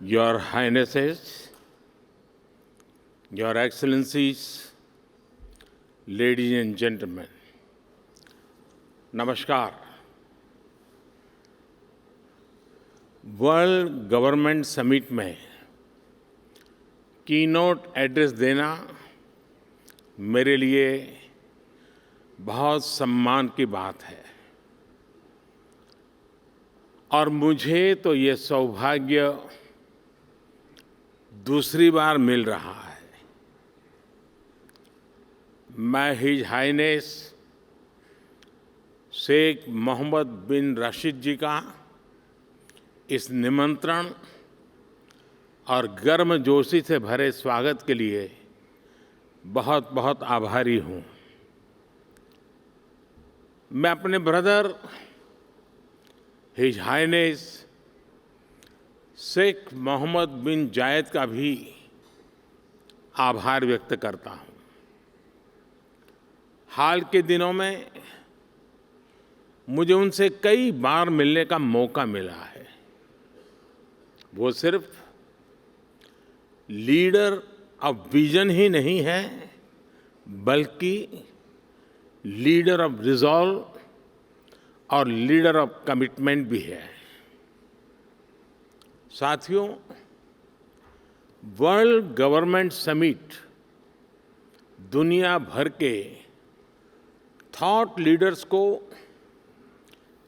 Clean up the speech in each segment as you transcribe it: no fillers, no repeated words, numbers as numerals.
Your Highnesses, Your Excellencies, ladies and gentlemen, नमस्कार। World government summit में keynote address देना मेरे लिए बहुत सम्मान की बात है और मुझे तो ये सौभाग्य दूसरी बार मिल रहा है। मैं हिज हाइनेस शेख मोहम्मद बिन राशिद जी का इस निमंत्रण और गर्मजोशी से भरे स्वागत के लिए बहुत बहुत आभारी हूँ। मैं अपने brother his highness Sheikh Mohammed bin Zayed का भी आभार व्यक्त करता हूँ। हाल के दिनों में मुझे उनसे कई बार मिलने का मौका मिला है। वो सिर्फ लीडर ऑफ विजन ही नहीं है, बल्कि लीडर ऑफ रिजॉल्व और लीडर ऑफ कमिटमेंट भी है। साथियों, वर्ल्ड गवर्नमेंट समिट दुनिया भर के थॉट लीडर्स को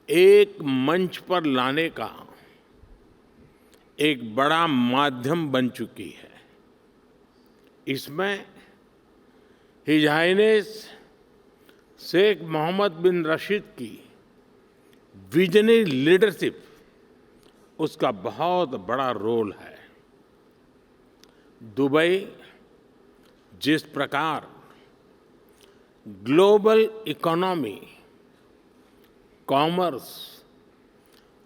एक मंच पर लाने का एक बड़ा माध्यम बन चुकी है। इसमें हिज हाइनेस शेख मोहम्मद बिन राशिद की विजनरी लीडरशिप, उसका बहुत बड़ा रोल है। दुबई जिस प्रकार ग्लोबल इकोनॉमी, कॉमर्स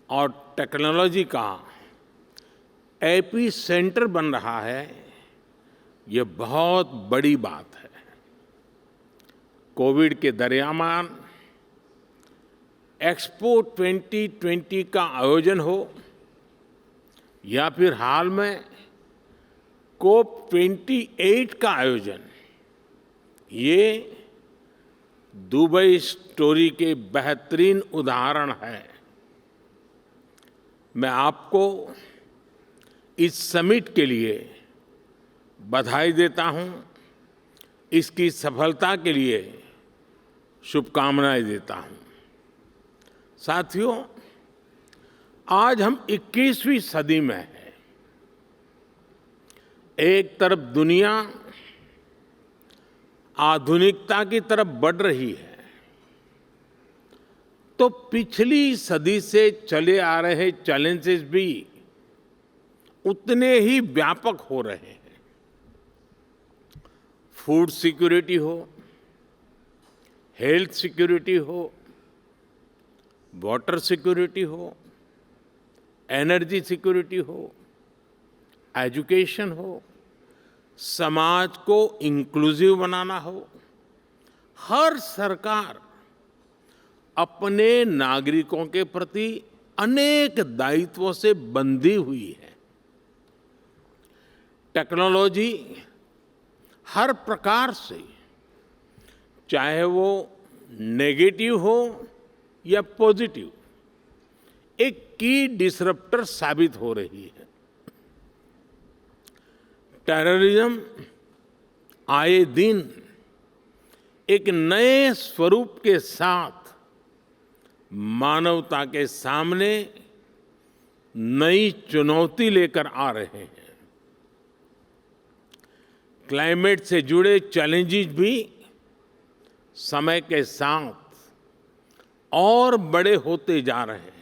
और टेक्नोलॉजी का एपी सेंटर बन रहा है, ये बहुत बड़ी बात है। कोविड के दरमियान एक्सपो 2020 का आयोजन हो या फिर हाल में कोप 28 का आयोजन, ये दुबई स्टोरी के बेहतरीन उदाहरण है। मैं आपको इस समिट के लिए बधाई देता हूं, इसकी सफलता के लिए शुभकामनाएं देता हूं। साथियों, आज हम 21वीं सदी में हैं। एक तरफ दुनिया आधुनिकता की तरफ बढ़ रही है, तो पिछली सदी से चले आ रहे चैलेंजेस भी उतने ही व्यापक हो रहे हैं। फूड सिक्योरिटी हो, हेल्थ सिक्योरिटी हो, वाटर सिक्योरिटी हो, एनर्जी सिक्योरिटी हो, एजुकेशन हो, समाज को इंक्लूसिव बनाना हो, हर सरकार अपने नागरिकों के प्रति अनेक दायित्वों से बंधी हुई है। टेक्नोलॉजी हर प्रकार से, चाहे वो नेगेटिव हो या पॉजिटिव, एक की डिसरप्टर साबित हो रही है। टेररिज्म आए दिन एक नए स्वरूप के साथ मानवता के सामने नई चुनौती लेकर आ रहे हैं। क्लाइमेट से जुड़े चैलेंजेस भी समय के साथ और बड़े होते जा रहे हैं।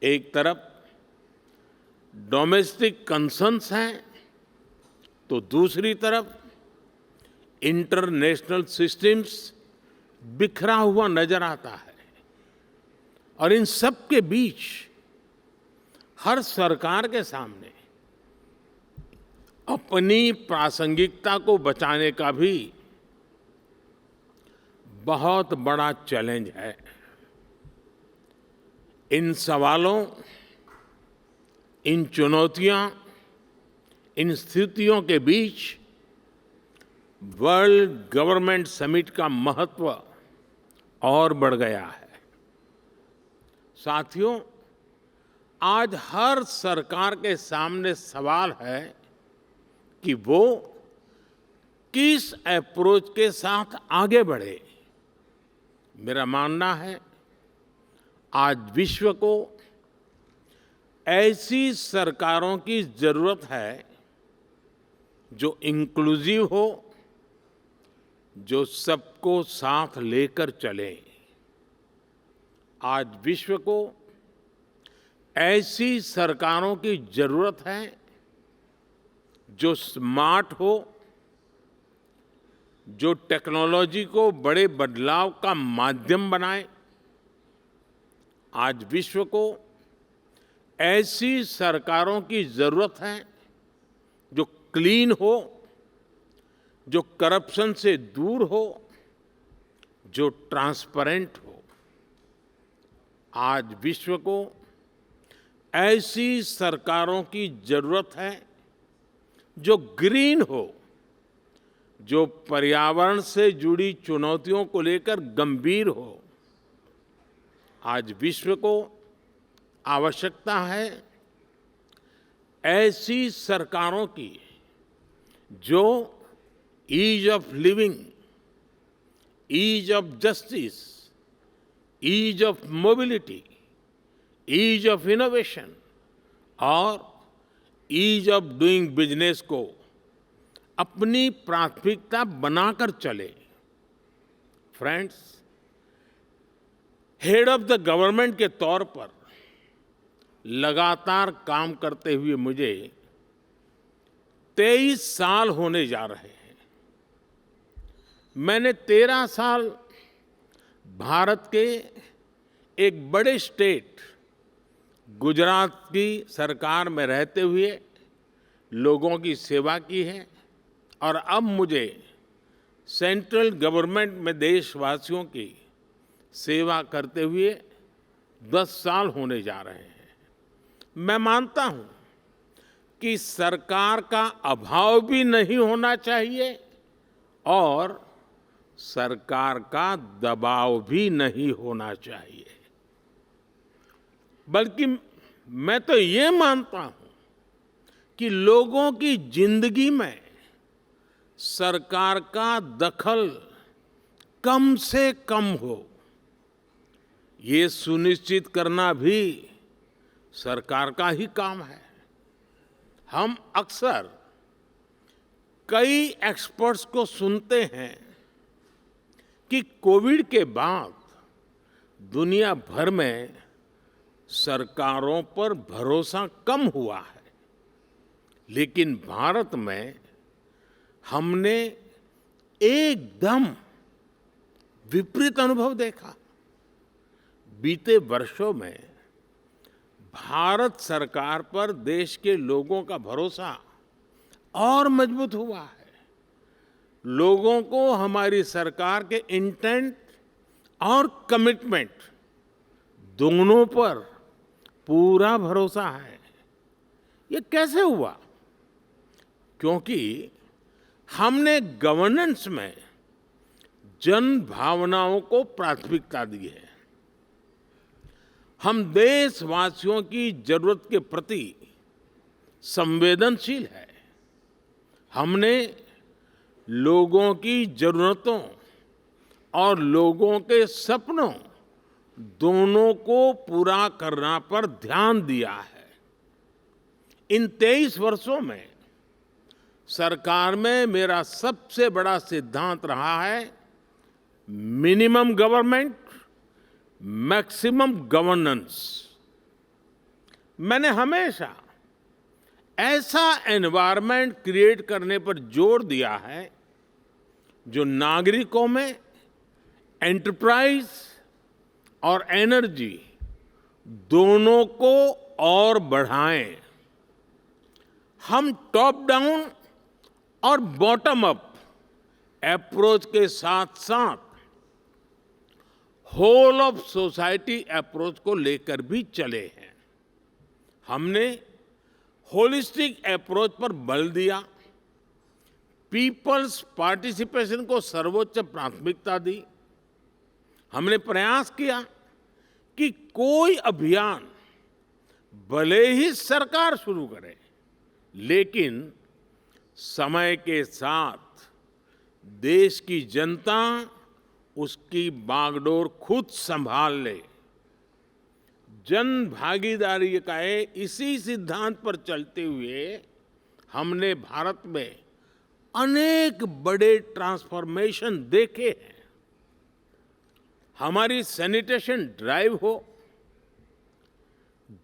एक तरफ डोमेस्टिक कंसर्न्स हैं, तो दूसरी तरफ इंटरनेशनल सिस्टम्स बिखरा हुआ नजर आता है। और इन सब के बीच हर सरकार के सामने अपनी प्रासंगिकता को बचाने का भी बहुत बड़ा चैलेंज है। इन सवालों इन चुनौतियां, इन स्थितियों के बीच वर्ल्ड गवर्नमेंट समिट का महत्व और बढ़ गया है। साथियों, आज हर सरकार के सामने सवाल है कि वो किस अप्रोच के साथ आगे बढ़े। मेरा मानना है आज विश्व को ऐसी सरकारों की जरूरत है जो इंक्लूसिव हो, जो सबको साथ लेकर चले। आज विश्व को ऐसी सरकारों की जरूरत है जो स्मार्ट हो, जो टेक्नोलॉजी को बड़े बदलाव का माध्यम बनाए। आज विश्व को ऐसी सरकारों की जरूरत है जो क्लीन हो, जो करप्शन से दूर हो, जो ट्रांसपेरेंट हो। आज विश्व को ऐसी सरकारों की जरूरत है जो ग्रीन हो, जो पर्यावरण से जुड़ी चुनौतियों को लेकर गंभीर हो। आज विश्व को आवश्यकता है ऐसी सरकारों की जो ease of living, ease of justice, ease of mobility, ease of innovation और ईज ऑफ डूइंग बिजनेस को अपनी प्राथमिकता बनाकर चले। Friends, head of the government के तौर पर लगातार काम करते हुए मुझे 23 साल होने जा रहे हैं। मैंने 13 साल भारत के एक बड़े स्टेट गुजरात की सरकार में रहते हुए लोगों की सेवा की है और अब मुझे सेंट्रल गवर्नमेंट में देशवासियों की सेवा करते हुए 10 साल होने जा रहे हैं। मैं मानता हूं कि सरकार का अभाव भी नहीं होना चाहिए और सरकार का दबाव भी नहीं होना चाहिए, बल्कि मैं तो ये मानता हूं कि लोगों की जिंदगी में सरकार का दखल कम से कम हो, ये सुनिश्चित करना भी सरकार का ही काम है। हम अक्सर कई एक्सपर्ट्स को सुनते हैं कि कोविड के बाद दुनिया भर में सरकारों पर भरोसा कम हुआ है, लेकिन भारत में हमने एकदम विपरीत अनुभव देखा। बीते वर्षों में भारत सरकार पर देश के लोगों का भरोसा और मजबूत हुआ है। लोगों को हमारी सरकार के इंटेंट और कमिटमेंट दोनों पर पूरा भरोसा है। ये कैसे हुआ? क्योंकि हमने गवर्नेंस में जन भावनाओं को प्राथमिकता दी है। हम देशवासियों की जरूरत के प्रति संवेदनशील है। हमने लोगों की जरूरतों और लोगों के सपनों दोनों को पूरा करना पर ध्यान दिया है। इन 23 वर्षों में सरकार में मेरा सबसे बड़ा सिद्धांत रहा है मिनिमम गवर्नमेंट, मैक्सिमम गवर्नेंस। मैंने हमेशा ऐसा एनवायरनमेंट क्रिएट करने पर जोर दिया है जो नागरिकों में एंटरप्राइज और एनर्जी दोनों को और बढ़ाएं। हम टॉप डाउन और बॉटम अप अप्रोच के साथ साथ होल ऑफ सोसाइटी अप्रोच को लेकर भी चले हैं। हमने होलिस्टिक अप्रोच पर बल दिया, पीपल्स पार्टिसिपेशन को सर्वोच्च प्राथमिकता दी। हमने प्रयास किया कि कोई अभियान भले ही सरकार शुरू करे, लेकिन समय के साथ देश की जनता उसकी बागडोर खुद संभाल ले। जन भागीदारी का इसी सिद्धांत पर चलते हुए हमने भारत में अनेक बड़े ट्रांसफॉर्मेशन देखे हैं। हमारी सैनिटेशन ड्राइव हो,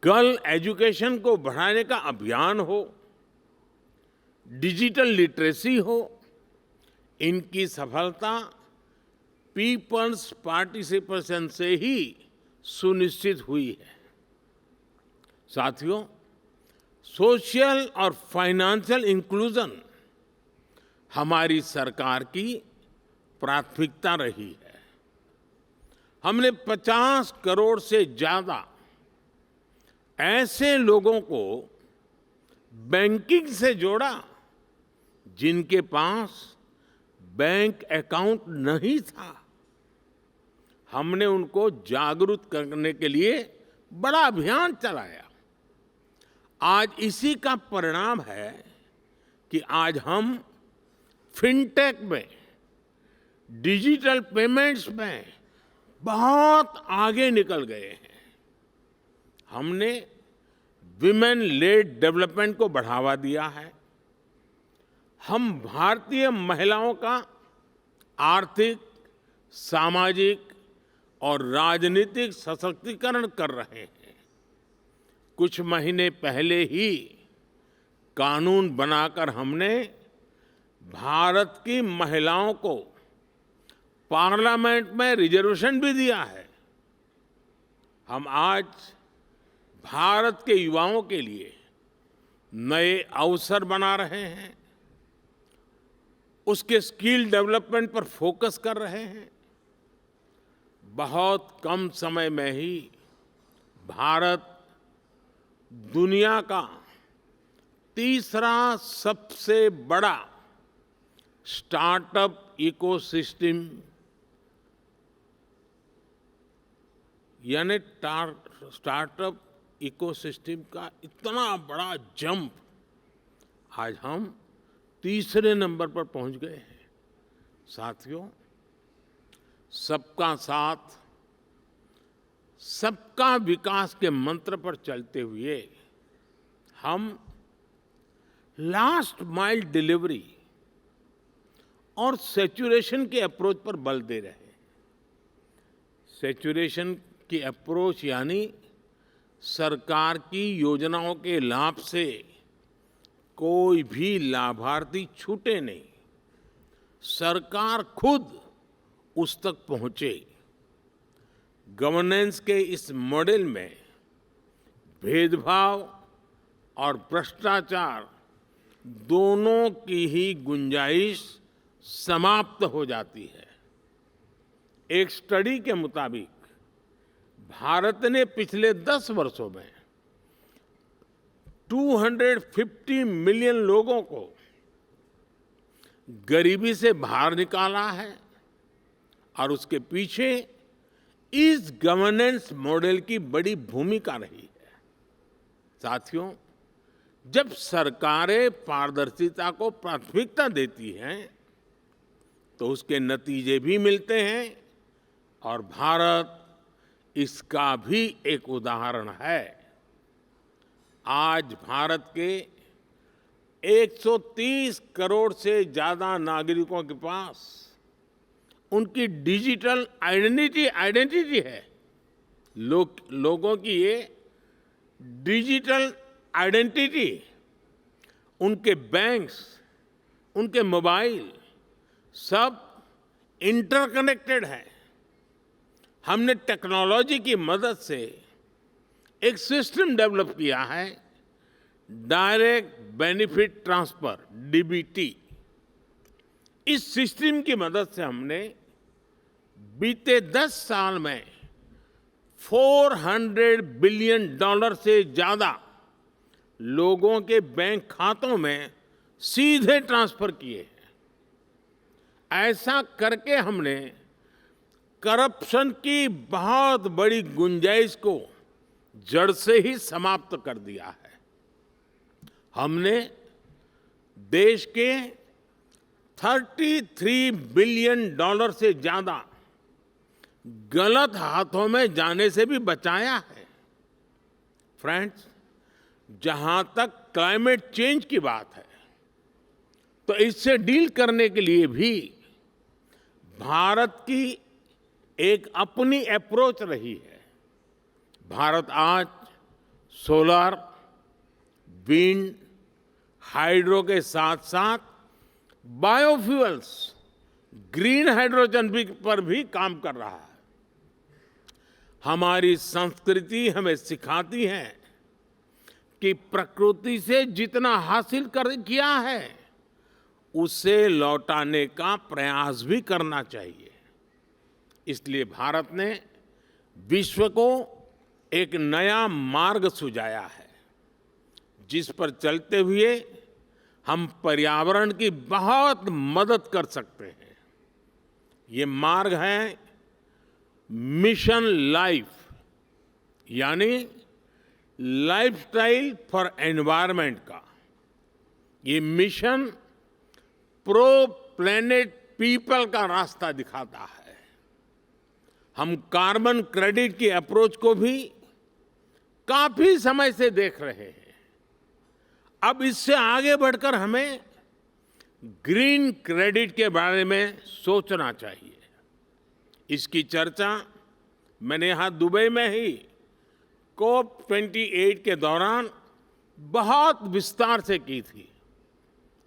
गर्ल एजुकेशन को बढ़ाने का अभियान हो, डिजिटल लिटरेसी हो, इनकी सफलता पीपल्स पार्टिसिपेशन से ही सुनिश्चित हुई है। साथियों, सोशल और फाइनेंशियल इंक्लूजन हमारी सरकार की प्राथमिकता रही है। हमने 50 करोड़ से ज्यादा ऐसे लोगों को बैंकिंग से जोड़ा जिनके पास बैंक अकाउंट नहीं था। हमने उनको जागरूक करने के लिए बड़ा अभियान चलाया। आज इसी का परिणाम है कि आज हम फिनटेक में, डिजिटल पेमेंट्स में बहुत आगे निकल गए हैं। हमने विमेन लेड डेवलपमेंट को बढ़ावा दिया है। हम भारतीय महिलाओं का आर्थिक, सामाजिक और राजनीतिक सशक्तिकरण कर रहे हैं। कुछ महीने पहले ही कानून बनाकर हमने भारत की महिलाओं को पार्लियामेंट में रिजर्वेशन भी दिया है। हम आज भारत के युवाओं के लिए नए अवसर बना रहे हैं, उसके स्किल डेवलपमेंट पर फोकस कर रहे हैं। बहुत कम समय में ही भारत दुनिया का तीसरा सबसे बड़ा स्टार्टअप इकोसिस्टम यानी स्टार्टअप इकोसिस्टम का इतना बड़ा जंप आज हम तीसरे नंबर पर पहुंच गए हैं। साथियों, सबका साथ, सबका विकास के मंत्र पर चलते हुए हम लास्ट माइल डिलीवरी और सैचुरेशन के अप्रोच पर बल दे रहे हैं। सैचुरेशन की अप्रोच यानी सरकार की योजनाओं के लाभ से कोई भी लाभार्थी छूटे नहीं, सरकार खुद उस तक पहुंचे। गवर्नेंस के इस मॉडल में भेदभाव और भ्रष्टाचार दोनों की ही गुंजाइश समाप्त हो जाती है। एक स्टडी के मुताबिक भारत ने पिछले 10 वर्षों में 250 मिलियन लोगों को गरीबी से बाहर निकाला है और उसके पीछे इस गवर्नेंस मॉडल की बड़ी भूमिका रही है। साथियों, जब सरकारें पारदर्शिता को प्राथमिकता देती हैं तो उसके नतीजे भी मिलते हैं और भारत इसका भी एक उदाहरण है। आज भारत के 130 करोड़ से ज्यादा नागरिकों के पास उनकी डिजिटल आइडेंटिटी है। लोगों की ये डिजिटल आइडेंटिटी, उनके बैंक्स, उनके मोबाइल सब इंटरकनेक्टेड है। हमने टेक्नोलॉजी की मदद से एक सिस्टम डेवलप किया है, डायरेक्ट बेनिफिट ट्रांसफर, डीबीटी। इस सिस्टम की मदद से हमने बीते 10 साल में $400 बिलियन से ज्यादा लोगों के बैंक खातों में सीधे ट्रांसफर किए हैं। ऐसा करके हमने करप्शन की बहुत बड़ी गुंजाइश को जड़ से ही समाप्त कर दिया है। हमने देश के 33 बिलियन डॉलर से ज्यादा गलत हाथों में जाने से भी बचाया है। फ्रेंड्स, जहां तक क्लाइमेट चेंज की बात है, तो इससे डील करने के लिए भी भारत की एक अपनी अप्रोच रही है। भारत आज सोलर, विंड, हाइड्रो के साथ साथ बायोफ्यूल्स, ग्रीन हाइड्रोजन पर भी काम कर रहा है। हमारी संस्कृति हमें सिखाती है कि प्रकृति से जितना हासिल किया है, उसे लौटाने का प्रयास भी करना चाहिए। इसलिए भारत ने विश्व को एक नया मार्ग सुझाया है, जिस पर चलते हुए हम पर्यावरण की बहुत मदद कर सकते हैं। ये मार्ग है मिशन लाइफ, यानी लाइफस्टाइल फॉर एनवायरनमेंट का। ये मिशन प्रो प्लेनेट पीपल का रास्ता दिखाता है। हम कार्बन क्रेडिट की अप्रोच को भी काफी समय से देख रहे हैं। अब इससे आगे बढ़कर हमें ग्रीन क्रेडिट के बारे में सोचना चाहिए। इसकी चर्चा मैंने यहां दुबई में ही COP28 के दौरान बहुत विस्तार से की थी।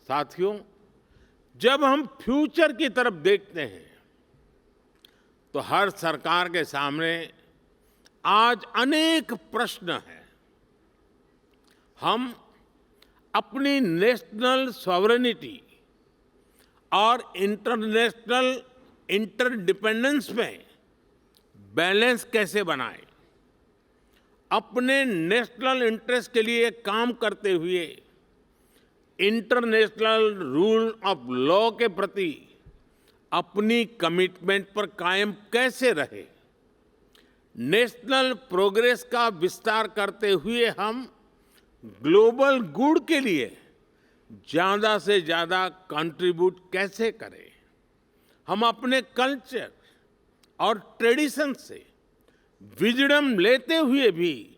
साथियों, जब हम फ्यूचर की तरफ देखते हैं, तो हर सरकार के सामने आज अनेक प्रश्न हैं। हम अपनी नेशनल सॉवरेनिटी और इंटरनेशनल इंटरडिपेंडेंस में बैलेंस कैसे बनाएं? अपने नेशनल इंटरेस्ट के लिए काम करते हुए इंटरनेशनल रूल ऑफ लॉ के प्रति अपनी कमिटमेंट पर कायम कैसे रहे? नेशनल प्रोग्रेस का विस्तार करते हुए हम ग्लोबल गुड के लिए ज्यादा से ज्यादा कंट्रीब्यूट कैसे करें? हम अपने कल्चर और ट्रेडिशन से विजडम लेते हुए भी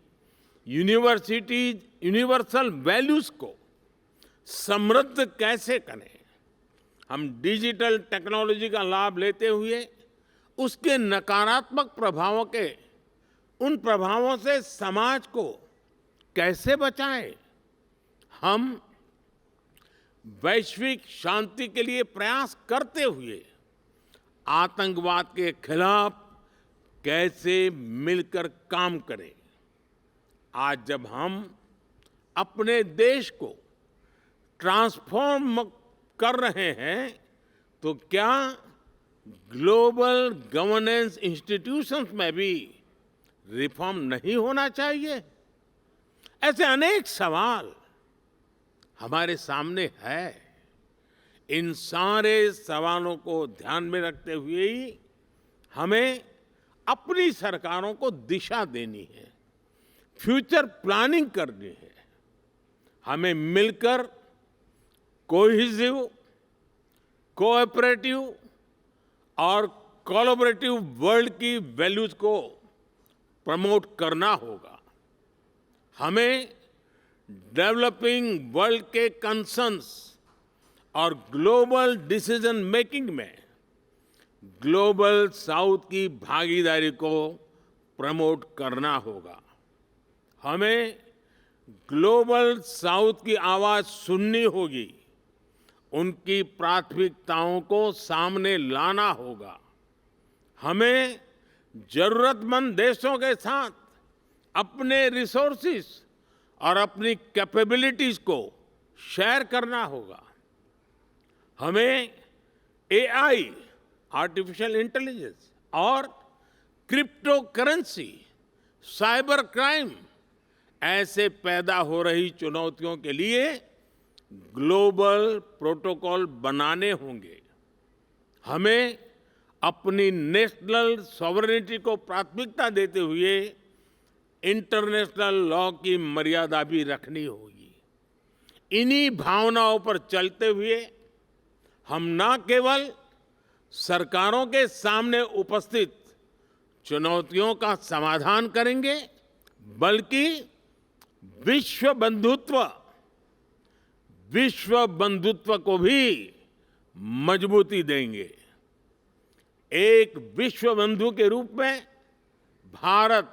यूनिवर्सल वैल्यूज को समृद्ध कैसे करें? हम डिजिटल टेक्नोलॉजी का लाभ लेते हुए उसके नकारात्मक उन प्रभावों से समाज को कैसे बचाएं? हम वैश्विक शांति के लिए प्रयास करते हुए आतंकवाद के खिलाफ कैसे मिलकर काम करें? आज जब हम अपने देश को ट्रांसफॉर्म कर रहे हैं, तो क्या ग्लोबल गवर्नेंस इंस्टीट्यूशंस में भी रिफॉर्म नहीं होना चाहिए? ऐसे अनेक सवाल हमारे सामने है। इन सारे सवालों को ध्यान में रखते हुए ही हमें अपनी सरकारों को दिशा देनी है, फ्यूचर प्लानिंग करनी है। हमें मिलकर कोहेसिव, कोऑपरेटिव और कोलैबोरेटिव वर्ल्ड की वैल्यूज को प्रमोट करना होगा। हमें डेवलपिंग वर्ल्ड के कंसर्न्स और ग्लोबल डिसीजन मेकिंग में ग्लोबल साउथ की भागीदारी को प्रमोट करना होगा। हमें ग्लोबल साउथ की आवाज सुननी होगी, उनकी प्राथमिकताओं को सामने लाना होगा। हमें जरूरतमंद देशों के साथ अपने रिसोर्सेस और अपनी कैपेबिलिटीज को शेयर करना होगा। हमें एआई, आर्टिफिशियल इंटेलिजेंस और क्रिप्टो करेंसी, साइबर क्राइम, ऐसे पैदा हो रही चुनौतियों के लिए ग्लोबल प्रोटोकॉल बनाने होंगे। हमें अपनी नेशनल सॉवरेनिटी को प्राथमिकता देते हुए इंटरनेशनल लॉ की मर्यादा भी रखनी होगी। इन्हीं भावनाओं पर चलते हुए हम न केवल सरकारों के सामने उपस्थित चुनौतियों का समाधान करेंगे, बल्कि विश्व बंधुत्व को भी मजबूती देंगे। एक विश्व बंधु के रूप में भारत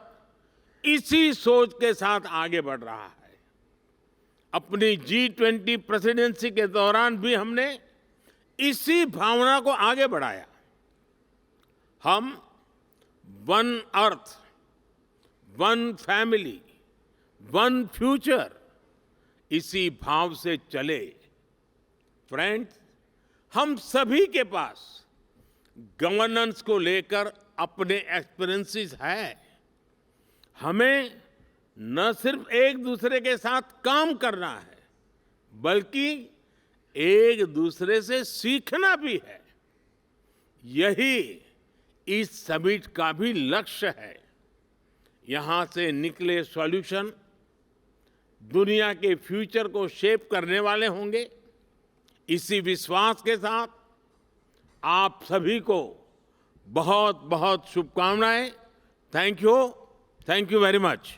इसी सोच के साथ आगे बढ़ रहा है। अपनी G20 प्रेसिडेंसी के दौरान भी हमने इसी भावना को आगे बढ़ाया। हम one earth, one family, one future, इसी भाव से चले। फ्रेंड्स, हम सभी के पास गवर्नेंस को लेकर अपने एक्सपीरियंसेस है। हमें न सिर्फ एक दूसरे के साथ काम करना है, बल्कि एक दूसरे से सीखना भी है। यही इस समिट का भी लक्ष्य है। यहां से निकले सॉल्यूशन दुनिया के फ्यूचर को शेप करने वाले होंगे। इसी विश्वास के साथ आप सभी को बहुत बहुत शुभकामनाएं। Thank you very much.